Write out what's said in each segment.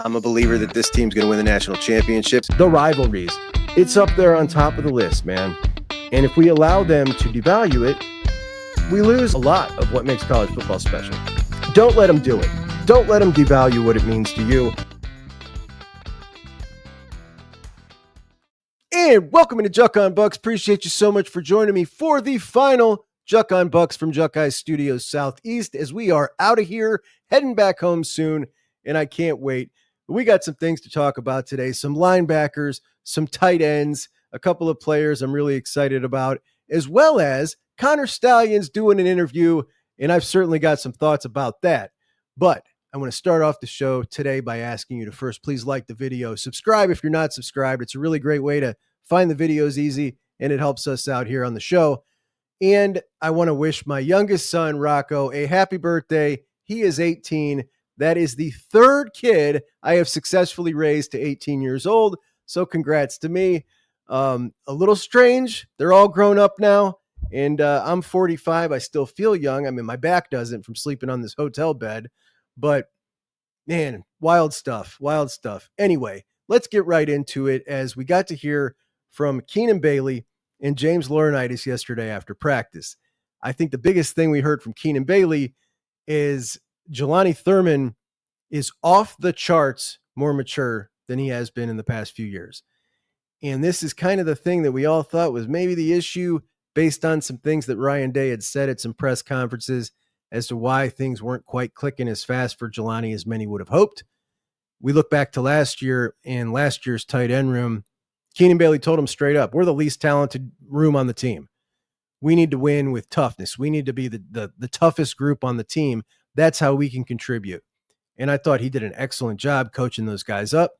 I'm a believer that this team's going to win the national championships. The rivalries, it's up there on top of the list, man. And if we allow them to devalue it, we lose a lot of what makes college football special. Don't let them do it. Don't let them devalue what it means to you. And welcome into Juck on Bucks. Appreciate you so much for joining me for the final Juck on Bucks from Juck Eye Studios Southeast as we are out of here, heading back home soon, and I can't wait. We got some things to talk about today, some linebackers, some tight ends, a couple of players I'm really excited about, as well as Connor Stalions doing an interview, and I've certainly got some thoughts about that. But I want to start off the show today by asking you to first please like the video, subscribe if you're not subscribed. It's a really great way to find the videos easy, and it helps us out here on the show. And I want to wish my youngest son, Rocco, a happy birthday. He is 18. That is the third kid I have successfully raised to 18 years old. So congrats to me. A little strange. They're all grown up now. And I'm 45. I still feel young. I mean, my back doesn't from sleeping on this hotel bed. But, man, wild stuff. Wild stuff. Anyway, let's get right into it as we got to hear from Keenan Bailey and James Laurinaitis yesterday after practice. I think the biggest thing we heard from Keenan Bailey is Jelani Thurman is off the charts more mature than he has been in the past few years. And this is kind of the thing that we all thought was maybe the issue based on some things that Ryan Day had said at some press conferences as to why things weren't quite clicking as fast for Jelani as many would have hoped. We look back to last year and last year's tight end room. Keenan Bailey told him straight up, we're the least talented room on the team. We need to win with toughness. We need to be the toughest group on the team. That's how we can contribute. And I thought he did an excellent job coaching those guys up.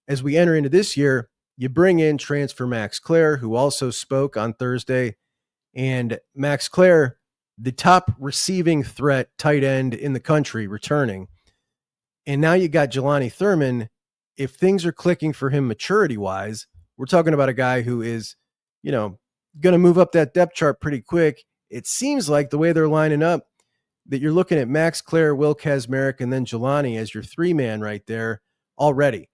As we enter into this year, you bring in transfer Max Clare, who also spoke on Thursday. And Max Clare, the top receiving threat tight end in the country, returning. And now you got Jelani Thurman. If things are clicking for him maturity-wise, we're talking about a guy who is, going to move up that depth chart pretty quick. It seems like the way they're lining up, that you're looking at Max Clare, Will Kazmarek, and then Jelani as your three-man right there already.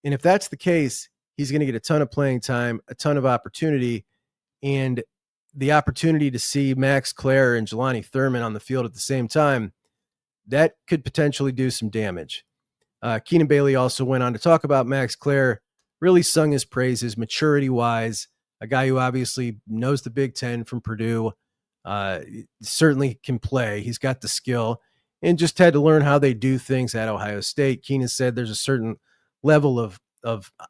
And if that's the case, he's going to get a ton of playing time, a ton of opportunity, and the opportunity to see Max Clare and Jelani Thurman on the field at the same time, that could potentially do some damage. Keenan Bailey also went on to talk about Max Clare, really sung his praises maturity-wise, a guy who obviously knows the Big Ten from Purdue, certainly can play. He's got the skill and just had to learn how they do things at Ohio State. Keenan said there's a certain level of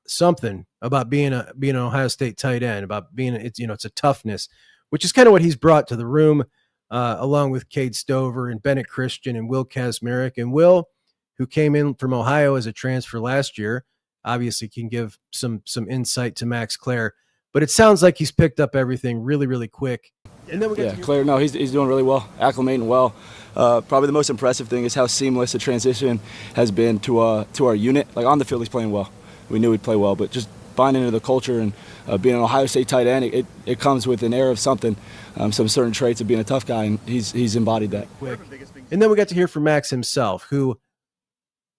something about being an Ohio State tight end, about being, it's a toughness, which is kind of what he's brought to the room, along with Cade Stover and Bennett Christian and Will Kazmarek. And Will, who came in from Ohio as a transfer last year, obviously can give some insight to Max Clare. But it sounds like he's picked up everything really, really quick. And then we got Claire, no, he's doing really well, acclimating well. Probably the most impressive thing is how seamless the transition has been to our unit. Like on the field, he's playing well. We knew he'd play well, but just buying into the culture and being an Ohio State tight end, it comes with an air of something, some certain traits of being a tough guy, and he's embodied that. Quick. And then we got to hear from Max himself, who,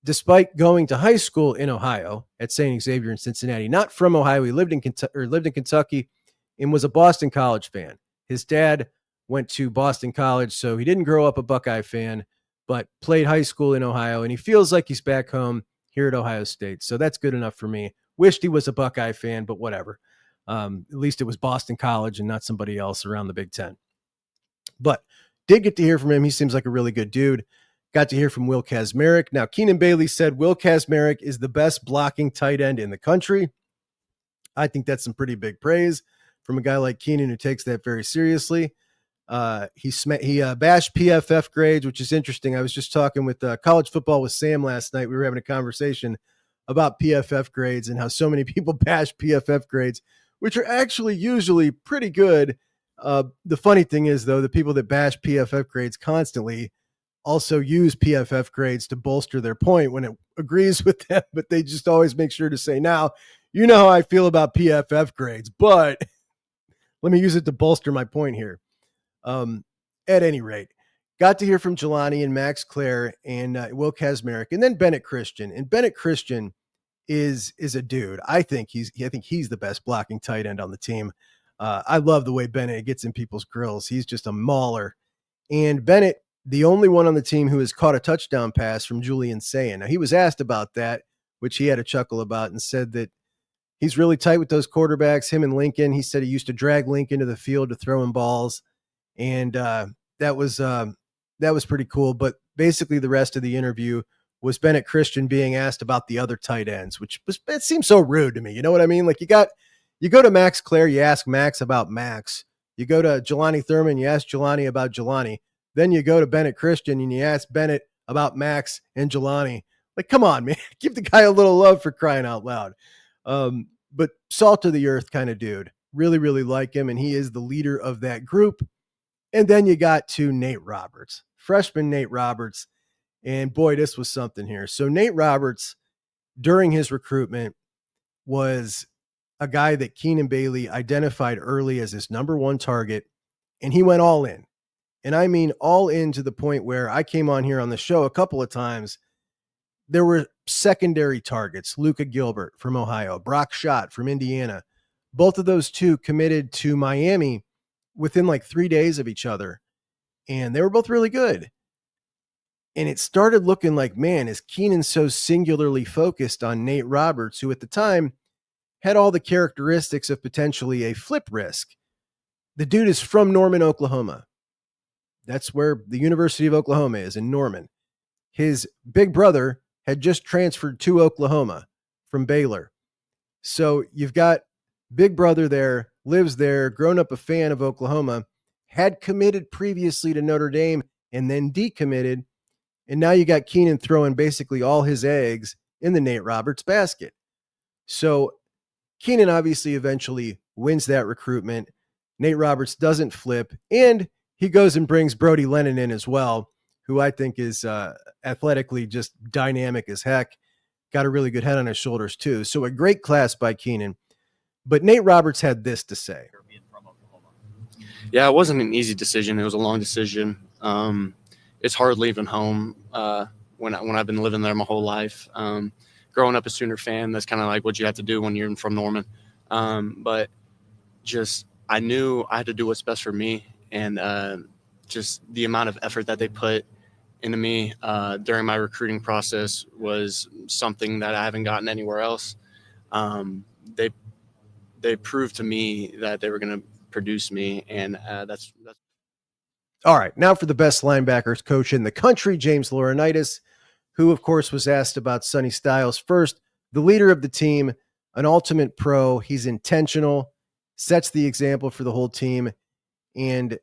despite going to high school in Ohio at St. Xavier in Cincinnati, not from Ohio, he lived in Kentucky and was a Boston College fan. His dad went to Boston College, so he didn't grow up a Buckeye fan, but played high school in Ohio, and he feels like he's back home here at Ohio State. So that's good enough for me. Wished he was a Buckeye fan, but whatever. At least it was Boston College and not somebody else around the Big Ten. But did get to hear from him. He seems like a really good dude. Got to hear from Will Kazmarek. Now, Keenan Bailey said Will Kazmarek is the best blocking tight end in the country. I think that's some pretty big praise from a guy like Keenan who takes that very seriously. He bashed PFF grades, which is interesting. I was just talking with college football with Sam last night. We were having a conversation about PFF grades and how so many people bash PFF grades, which are actually usually pretty good. The funny thing is, though, the people that bash PFF grades constantly also use PFF grades to bolster their point when it agrees with them, but they just always make sure to say, now, you know how I feel about PFF grades, but let me use it to bolster my point here. At any rate, got to hear from Jelani and Max Clare and Will Kazmarek, and then Bennett Christian. And Bennett Christian is a dude. I think he's the best blocking tight end on the team. I love the way Bennett gets in people's grills. He's just a mauler. And Bennett, the only one on the team who has caught a touchdown pass from Julian Sayin. Now, he was asked about that, which he had a chuckle about, and said that he's really tight with those quarterbacks, him and Lincoln. He said he used to drag Lincoln to the field to throw him balls. And that was pretty cool. But basically the rest of the interview was Bennett Christian being asked about the other tight ends, it seems so rude to me. You know what I mean? Like, you go to Max Clare, you ask Max about Max. You go to Jelani Thurman, you ask Jelani about Jelani. Then you go to Bennett Christian and you ask Bennett about Max and Jelani. Like, come on, man. Give the guy a little love, for crying out loud. But salt of the earth kind of dude. Really, really like him, and he is the leader of that group. And then you got to Nate Roberts, freshman Nate Roberts. And boy, this was something here. So Nate Roberts, during his recruitment, was a guy that Keenan Bailey identified early as his number one target, and he went all in. And I mean all in, to the point where I came on here on the show a couple of times. There were secondary targets: Luka Gilbert from Ohio, Brock Schott from Indiana. Both of those two committed to Miami within like 3 days of each other, and they were both really good. And it started looking like, man, is Keenan so singularly focused on Nate Roberts, who at the time had all the characteristics of potentially a flip risk. The dude is from Norman, Oklahoma. That's where the University of Oklahoma is, in Norman. His big brother had just transferred to Oklahoma from Baylor. So you've got big brother there, lives there, grown up a fan of Oklahoma, had committed previously to Notre Dame and then decommitted. And now you got Keenan throwing basically all his eggs in the Nate Roberts basket. So Keenan obviously eventually wins that recruitment. Nate Roberts doesn't flip, and he goes and brings Brody Lennon in as well, who I think is athletically just dynamic as heck. Got a really good head on his shoulders too. So a great class by Keenan. But Nate Roberts had this to say. Yeah, it wasn't an easy decision. It was a long decision. It's hard leaving home when I've been living there my whole life. Growing up a Sooner fan, that's kind of like what you have to do when you're from Norman. But just I knew I had to do what's best for me, and just the amount of effort that they put into me during my recruiting process was something that I haven't gotten anywhere else. They proved to me that they were going to produce me, and that's. All right, now for the best linebackers coach in the country, James Laurinaitis, who, of course, was asked about Sonny Styles. First, the leader of the team, an ultimate pro. He's intentional, sets the example for the whole team, and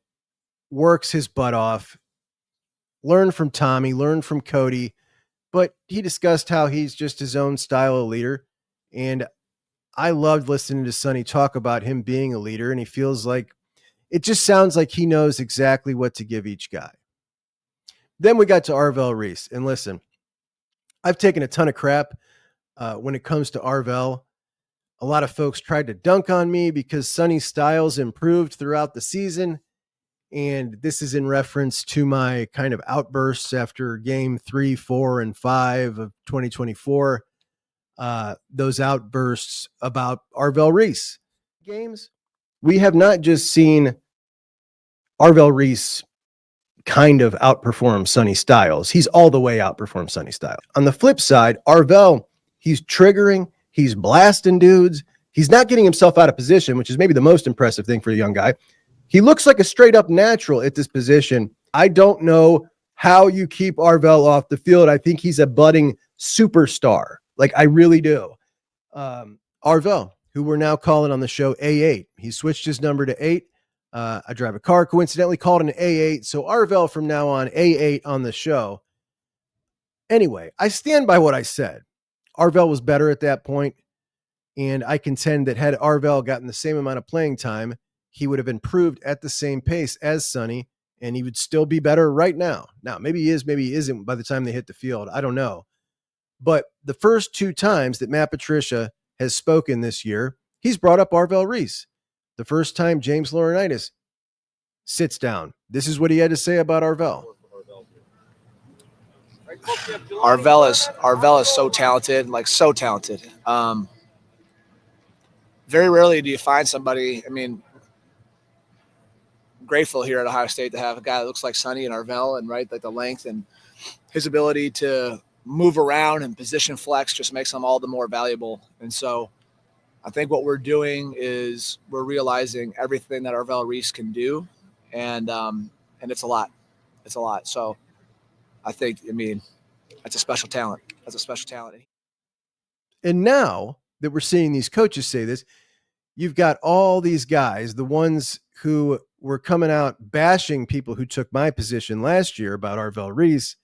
works his butt off. Learn from Tommy, learn from Cody, but he discussed how he's just his own style of leader. And I loved listening to Sonny talk about him being a leader, and he feels like it just sounds like he knows exactly what to give each guy. Then we got to Arvell-Reese. And listen, I've taken a ton of crap when it comes to Arvell. A lot of folks tried to dunk on me because Sonny Styles improved throughout the season. And this is in reference to my kind of outbursts after game 3, 4, and 5 of 2024. Those outbursts about Arvell-Reese games. We have not just seen Arvell-Reese kind of outperform Sonny Styles. He's all the way outperformed Sonny Styles. On the flip side, Arvell, he's triggering, he's blasting dudes. He's not getting himself out of position, which is maybe the most impressive thing for a young guy. He looks like a straight up natural at this position. I don't know how you keep Arvell off the field. I think he's a budding superstar. Like, I really do. Arvell, who we're now calling on the show A8. He switched his number to 8. I drive a car, coincidentally called an A8. So Arvell from now on, A8 on the show. Anyway, I stand by what I said. Arvell was better at that point, and I contend that had Arvell gotten the same amount of playing time, he would have improved at the same pace as Sonny, and he would still be better right now. Now, maybe he is, maybe he isn't by the time they hit the field. I don't know. But the first 2 times that Matt Patricia has spoken this year, he's brought up Arvell-Reese. The first time James Laurinaitis sits down. This is what he had to say about Arvell. Arvell is so talented, like so talented. Very rarely do you find somebody. I mean, grateful here at Ohio State to have a guy that looks like Sonny and Arvell, and right, like the length and his ability to move around and position flex just makes him all the more valuable. And so I think what we're doing is we're realizing everything that Arvell Reese can do. And it's a lot. It's a lot. So I think, I mean, that's a special talent. That's a special talent. And now that we're seeing these coaches say this, you've got all these guys, the ones who were coming out bashing people who took my position last year about Arvell Reese,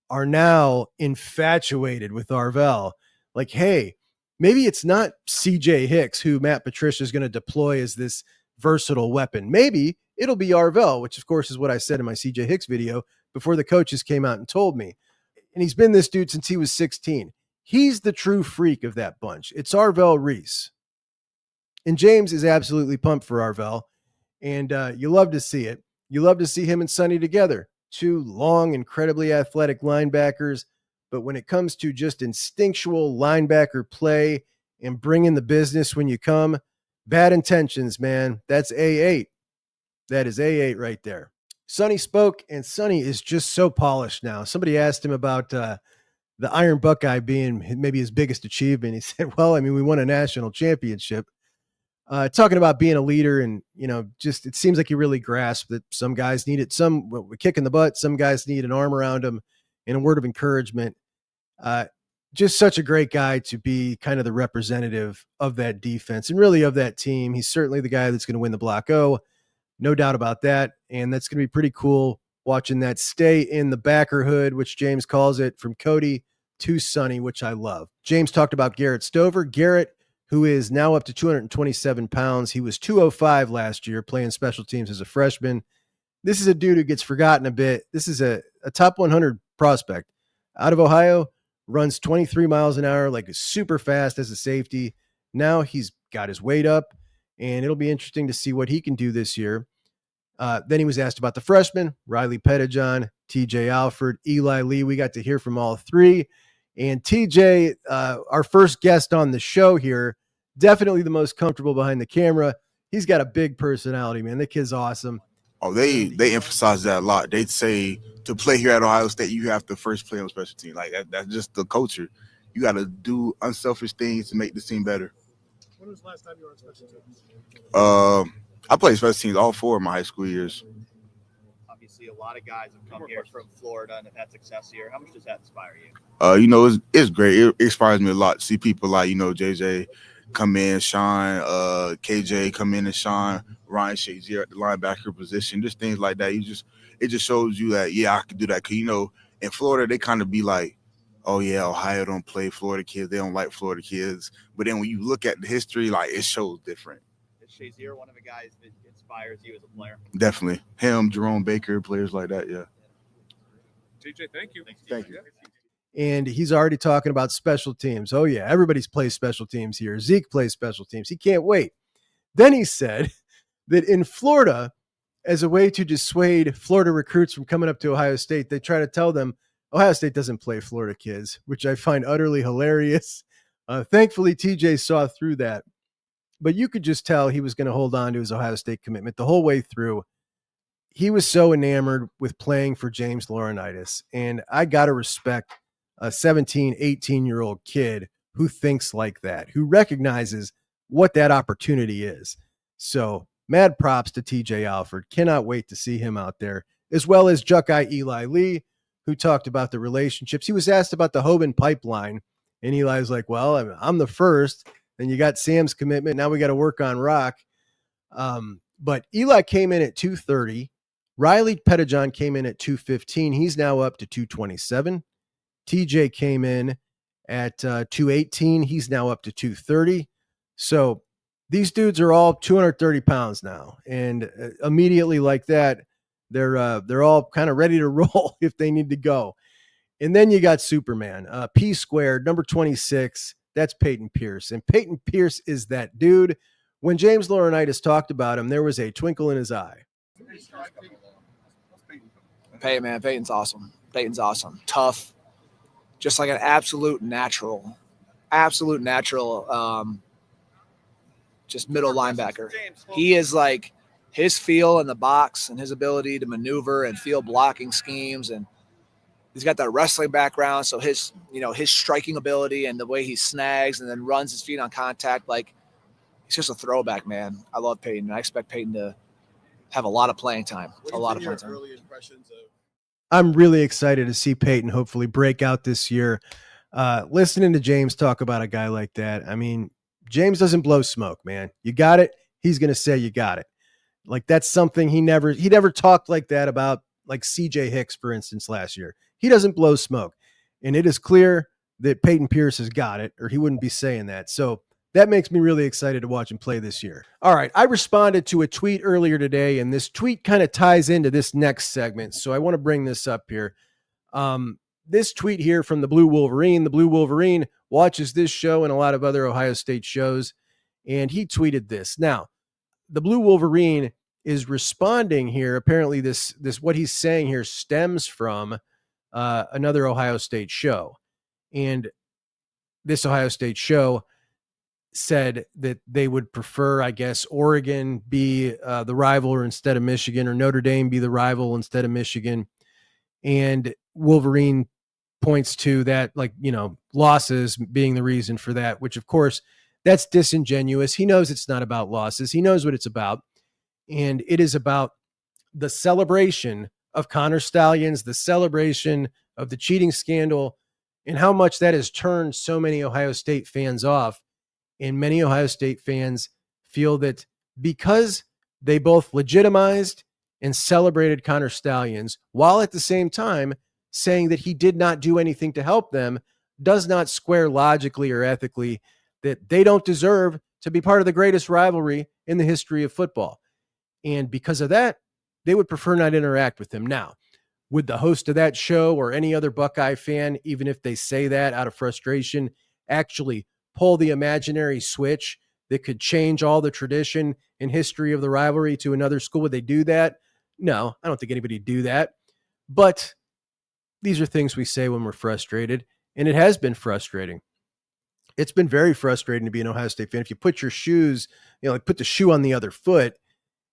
are now infatuated with Arvell. Like, hey, maybe it's not CJ Hicks who Matt Patricia is going to deploy as this versatile weapon. Maybe it'll be Arvell, which of course is what I said in my CJ Hicks video before the coaches came out and told me. And he's been this dude since he was 16. He's the true freak of that bunch. It's Arvell Reese. And James is absolutely pumped for Arvell. And you love to see it. You love to see him and Sonny together. Two long, incredibly athletic linebackers. But when it comes to just instinctual linebacker play and bringing the business when you come, bad intentions, man. That's A8. That is A8 right there. Sonny spoke, and Sonny is just so polished now. Somebody asked him about the Iron Buckeye being maybe his biggest achievement. He said, well, I mean, we won a national championship. Talking about being a leader, and, you know, just it seems like he really grasped that some guys need it. Some kick in the butt. Some guys need an arm around them and a word of encouragement. Just such a great guy to be kind of the representative of that defense and really of that team. He's certainly the guy that's going to win the Block O. No doubt about that. And that's going to be pretty cool watching that stay in the backerhood, which James calls it, from Cody to Sonny, which I love. James talked about Garrett Stover. Garrett, who is now up to 227 pounds. He was 205 last year playing special teams as a freshman. This is a dude who gets forgotten a bit. This is a top 100 prospect out of Ohio, runs 23 miles an hour, like super fast as a safety. Now he's got his weight up, and it'll be interesting to see what he can do this year. Then he was asked about the freshmen, Riley Pettijohn, TJ Alford, Eli Lee. We got to hear from all three. And TJ, our first guest on the show here, definitely the most comfortable behind the camera. He's got a big personality, man. The kid's awesome. Oh, they emphasize that a lot. They say to play here at Ohio State, you have to first play on special team. Like that's just the culture. You got to do unselfish things to make the team better. When was the last time you were on special teams? I played special teams all 4 of my high school years. Obviously, a lot of guys have come here from Florida and have had success here. How much does that inspire you? You know, it's great. It inspires me a lot to see people like, you know, JJ come in, shine, KJ come in and shine, Ryan Shazier at the linebacker position, just things like that. It just shows you that, yeah, I can do that. Because, you know, in Florida, they kind of be like, oh, yeah, Ohio don't play Florida kids. They don't like Florida kids. But then when you look at the history, like, it shows different. Is Shazier one of the guys that inspires you as a player? Definitely. Him, Jerome Baker, players like that, yeah. TJ, thank you. Thank you. And he's already talking about special teams. Oh, yeah, everybody's plays special teams here. Zeke plays special teams. He can't wait. Then he said that in Florida, as a way to dissuade Florida recruits from coming up to Ohio State, they try to tell them Ohio State doesn't play Florida kids, which I find utterly hilarious. Thankfully, TJ saw through that. But you could just tell he was going to hold on to his Ohio State commitment the whole way through. He was so enamored with playing for James Laurinaitis. And I got to respect a 17, 18-year-old kid who thinks like that, who recognizes what that opportunity is. So mad props to TJ Alford. Cannot wait to see him out there, as well as Juck Eli Lee, who talked about the relationships. He was asked about the Hoban pipeline, and Eli's like, well, I'm the first. Then you got Sam's commitment. Now we got to work on Rock. But Eli came in at 230. Riley Pettijohn came in at 215. He's now up to 227. TJ came in at 218. He's now up to 230. So these dudes are all 230 pounds now. And immediately like that, they're all kind of ready to roll if they need to go. And then you got Superman, P squared, number 26. That's Peyton Pierce. And Peyton Pierce is that dude. When James Laurinaitis talked about him, there was a twinkle in his eye. Peyton, man, Peyton's awesome. Peyton's awesome. Tough, just like an absolute natural, just middle linebacker. He is like his feel in the box and his ability to maneuver and feel blocking schemes. And he's got that wrestling background. So his striking ability and the way he snags and then runs his feet on contact, like he's just a throwback, man. I love Peyton. I expect Peyton to have a lot of playing time. Early impressions of I'm really excited to see Peyton hopefully break out this year. Listening to James talk about a guy like that, I mean, James doesn't blow smoke, man. You got it. He's going to say you got it. Like that's something he never talked like that about, like CJ Hicks, for instance, last year. He doesn't blow smoke. And it is clear that Peyton Pierce has got it, or he wouldn't be saying that. So that makes me really excited to watch him play this year. All right. I responded to a tweet earlier today, and this tweet kind of ties into this next segment. So I want to bring this up here. This tweet here from the Blue Wolverine. The Blue Wolverine watches this show and a lot of other Ohio State shows, and he tweeted this. Now, the Blue Wolverine is responding here. Apparently, this what he's saying here stems from another Ohio State show, and this Ohio State show said that they would prefer, I guess, Oregon be the rival instead of Michigan, or Notre Dame be the rival instead of Michigan. And Wolverine points to that, like, losses being the reason for that, which of course that's disingenuous. He knows it's not about losses. He knows what it's about. And it is about the celebration of Connor Stalions, the celebration of the cheating scandal, and how much that has turned so many Ohio State fans off. And many Ohio State fans feel that because they both legitimized and celebrated Connor Stalions, while at the same time saying that he did not do anything to help them, does not square logically or ethically, that they don't deserve to be part of the greatest rivalry in the history of football. And because of that, they would prefer not interact with him. Now, would the host of that show or any other Buckeye fan, even if they say that out of frustration, actually pull the imaginary switch that could change all the tradition and history of the rivalry to another school? Would they do that? No, I don't think anybody would do that. But these are things we say when we're frustrated, and it has been frustrating. It's been very frustrating to be an Ohio State fan. If you put your shoes, like put the shoe on the other foot,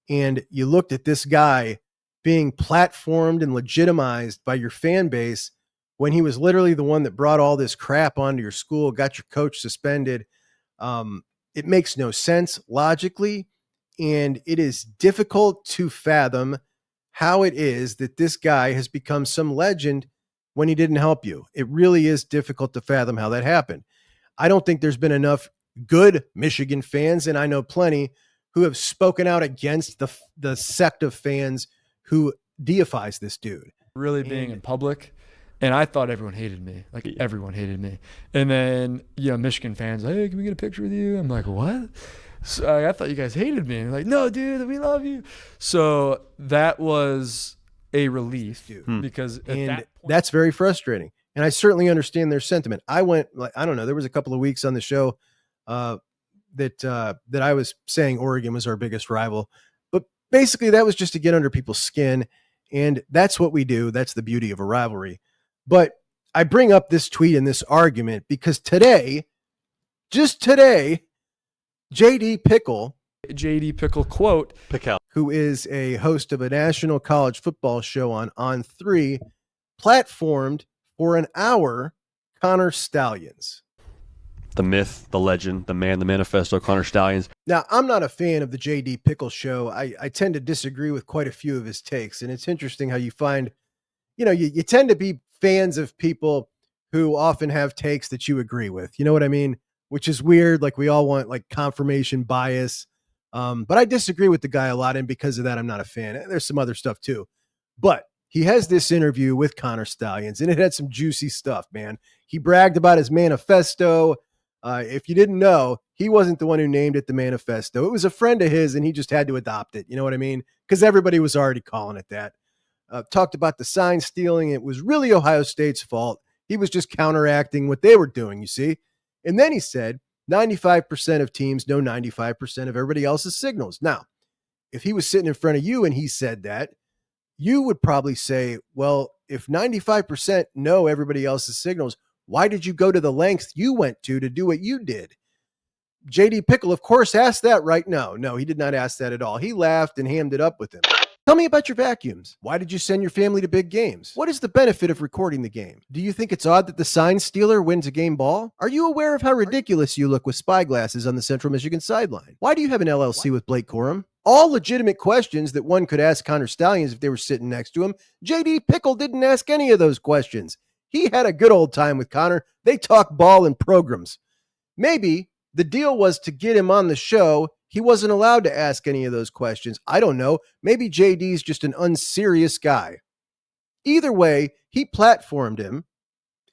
and you looked at this guy being platformed and legitimized by your fan base when he was literally the one that brought all this crap onto your school, got your coach suspended. It makes no sense logically, and it is difficult to fathom how it is that this guy has become some legend when he didn't help you. It really is difficult to fathom how that happened. I don't think there's been enough good Michigan fans, and I know plenty, who have spoken out against the sect of fans who deifies this dude. Really being in public. And I thought everyone hated me. Like, everyone hated me. And then, Michigan fans, hey, can we get a picture with you? I'm like, what? So I thought you guys hated me. Like, no, dude, we love you. So that was a relief because at that point, that's very frustrating. And I certainly understand their sentiment. I went, I don't know, there was a couple of weeks on the show that I was saying Oregon was our biggest rival. But basically that was just to get under people's skin. And that's what we do. That's the beauty of a rivalry. But I bring up this tweet and this argument because today, just today, JD Pickle quote, who is a host of a national college football show on On3, platformed for an hour Connor Stalions. The myth, the legend, the man, the manifesto, Connor Stalions. Now, I'm not a fan of the JD Pickle show. I tend to disagree with quite a few of his takes. And it's interesting how you find, you tend to be fans of people who often have takes that you agree with. You know what I mean? Which is weird. Like, we all want like confirmation bias. But I disagree with the guy a lot. And because of that, I'm not a fan. There's some other stuff too. But he has this interview with Connor Stalions, and it had some juicy stuff, man. He bragged about his manifesto. If you didn't know, he wasn't the one who named it the manifesto. It was a friend of his, and he just had to adopt it. You know what I mean? Because everybody was already calling it that. Talked about the sign stealing. It was really Ohio State's fault. He was just counteracting what they were doing, you see? And then he said 95% of teams know 95% of everybody else's signals. Now, if he was sitting in front of you and he said that, you would probably say, well, if 95% know everybody else's signals, Why did you go to the lengths you went to do what you did? JD Pickle, of course, asked that, right? No, he did not ask that at all. He laughed and hammed it up with him. Tell me about your vacuums. Why did you send your family to big games? What is the benefit of recording the game? Do you think it's odd that the sign stealer wins a game ball? Are you aware of how ridiculous you look with spyglasses on the Central Michigan sideline? Why do you have an LLC with Blake Corum? All legitimate questions that one could ask Connor Stalions if they were sitting next to him. JD Pickle didn't ask any of those questions. He had a good old time with Connor. They talk ball and programs. Maybe the deal was to get him on the show. He wasn't allowed to ask any of those questions. I don't know. Maybe JD's just an unserious guy. Either way, he platformed him,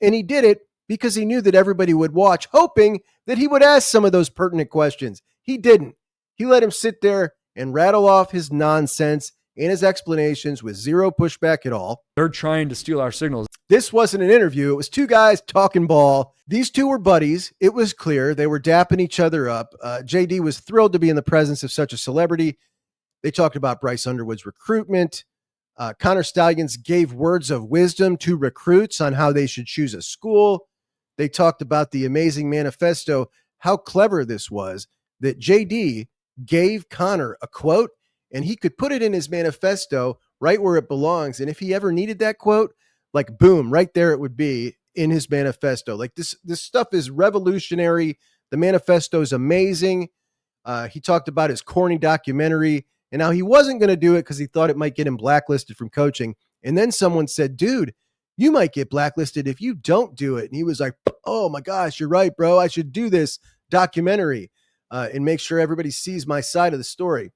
and he did it because he knew that everybody would watch, hoping that he would ask some of those pertinent questions. He didn't. He let him sit there and rattle off his nonsense and his explanations with zero pushback at all. They're trying to steal our signals. This wasn't an interview. It was two guys talking ball. These two were buddies. It was clear. They were dapping each other up. JD was thrilled to be in the presence of such a celebrity. They talked about Bryce Underwood's recruitment. Connor Stalions gave words of wisdom to recruits on how they should choose a school. They talked about the amazing manifesto, how clever this was, that JD gave Connor a quote, and he could put it in his manifesto right where it belongs. And if he ever needed that quote, like boom, right there it would be in his manifesto. Like this stuff is revolutionary. The manifesto is amazing. He talked about his corny documentary and how he wasn't going to do it because he thought it might get him blacklisted from coaching. And then someone said, dude, you might get blacklisted if you don't do it. And he was like, oh my gosh, you're right, bro. I should do this documentary and make sure everybody sees my side of the story.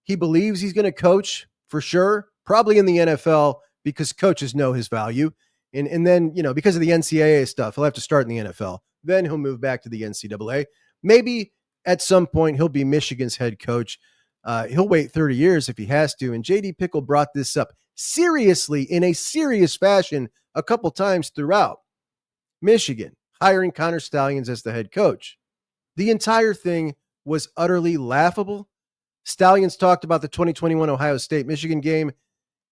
He believes he's going to coach for sure, probably in the NFL, because coaches know his value. And then, because of the NCAA stuff, he'll have to start in the NFL. Then he'll move back to the NCAA. Maybe at some point he'll be Michigan's head coach. He'll wait 30 years if he has to. And JD Pickle brought this up seriously, in a serious fashion, a couple times throughout. Michigan hiring Connor Stalions as the head coach. The entire thing was utterly laughable. Stalions talked about the 2021 Ohio State-Michigan game,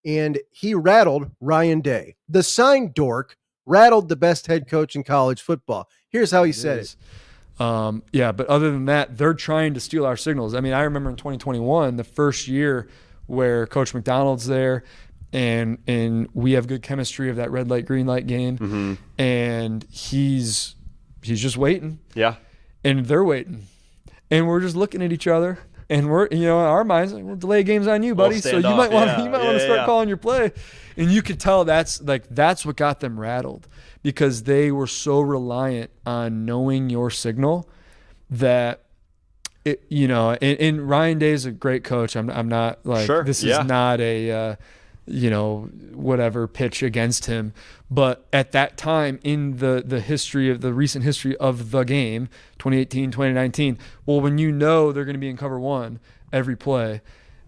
and he rattled Ryan Day. The sign dork rattled the best head coach in college football. Here's how he said it. But other than that, they're trying to steal our signals. I mean, I remember in 2021, the first year where Coach McDonald's there, and we have good chemistry of that red light, green light game, and he's just waiting. Yeah. And they're waiting. And we're just looking at each other. And we're, in our minds, like, we'll delay games on you, buddy. So you might want to start calling your play. And you could tell that's what got them rattled, because they were so reliant on knowing your signal that and Ryan Day is a great coach. I'm not like, this is not a whatever pitch against him. But at that time in the recent history of the game, 2018, 2019, well, when they're going to be in cover one every play,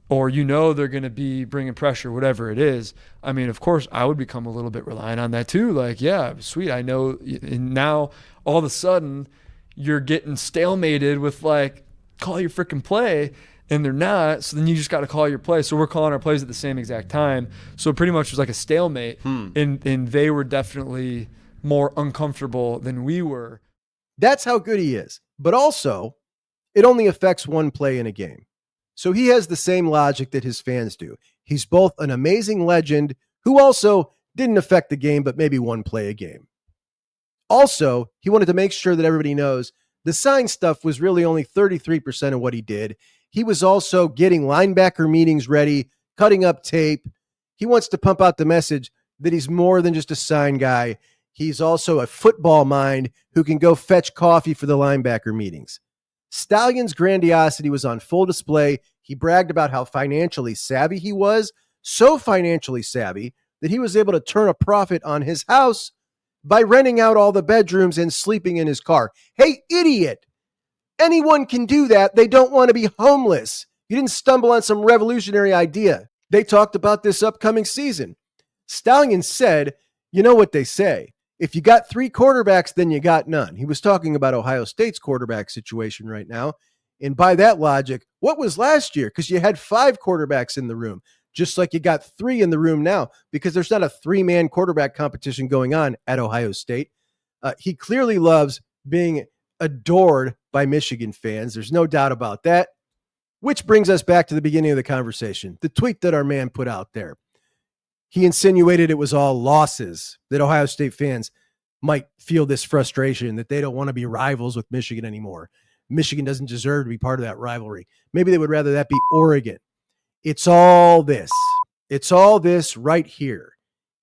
or they're going to be bringing pressure, whatever it is, I mean, of course, I would become a little bit reliant on that too. Like, yeah, sweet, I know. And now all of a sudden you're getting stalemated with, like, call your freaking play, and they're not. So then you just got to call your play. So we're calling our plays at the same exact time. So it pretty much was like a stalemate. And they were definitely more uncomfortable than we were. That's how good he is. But also, it only affects one play in a game. So he has the same logic that his fans do. He's both an amazing legend who also didn't affect the game, but maybe one play a game. Also, he wanted to make sure that everybody knows the sign stuff was really only 33% of what he did. He was also getting linebacker meetings ready, cutting up tape. He wants to pump out the message that he's more than just a sign guy. He's also a football mind who can go fetch coffee for the linebacker meetings. Stalions' grandiosity was on full display. He bragged about how financially savvy he was, so financially savvy that he was able to turn a profit on his house by renting out all the bedrooms and sleeping in his car. Hey, idiot! Anyone can do that. They don't want to be homeless. You didn't stumble on some revolutionary idea. They talked about this upcoming season. Stalions said, you know what they say. If you got 3 quarterbacks, then you got none. He was talking about Ohio State's quarterback situation right now. And by that logic, what was last year? Because you had 5 quarterbacks in the room, just like you got 3 in the room now, because there's not a 3-man quarterback competition going on at Ohio State. He clearly loves being adored by Michigan fans. There's no doubt about that. Which brings us back to the beginning of the conversation, the tweet that our man put out there. He insinuated it was all losses, that Ohio State fans might feel this frustration, that they don't want to be rivals with Michigan anymore. Michigan doesn't deserve to be part of that rivalry. Maybe they would rather that be Oregon. It's all this. It's all this right here.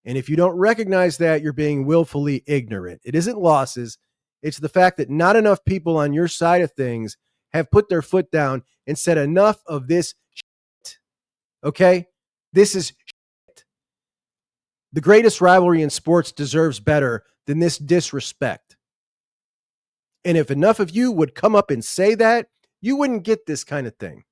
And if you don't recognize that, you're being willfully ignorant. It isn't losses. It's the fact that not enough people on your side of things have put their foot down and said enough of this shit. Okay? This is shit. The greatest rivalry in sports deserves better than this disrespect. And if enough of you would come up and say that, you wouldn't get this kind of thing.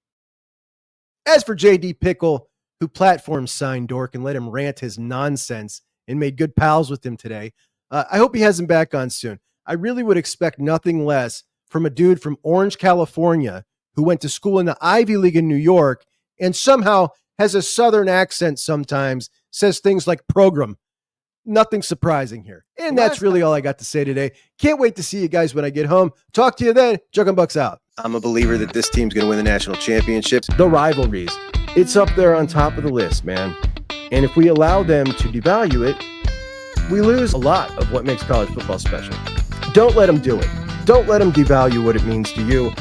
As for J.D. Pickle, who platformed Sign Dork and let him rant his nonsense and made good pals with him today, I hope he has him back on soon. I really would expect nothing less from a dude from Orange, California, who went to school in the Ivy League in New York and somehow has a Southern accent sometimes, says things like program. Nothing surprising here. And that's really all I got to say today. Can't wait to see you guys when I get home. Talk to you then. Juck and Bucks out. I'm a believer that this team's going to win the national championships. The rivalries. It's up there on top of the list, man. And if we allow them to devalue it, we lose a lot of what makes college football special. Don't let them do it. Don't let them devalue what it means to you.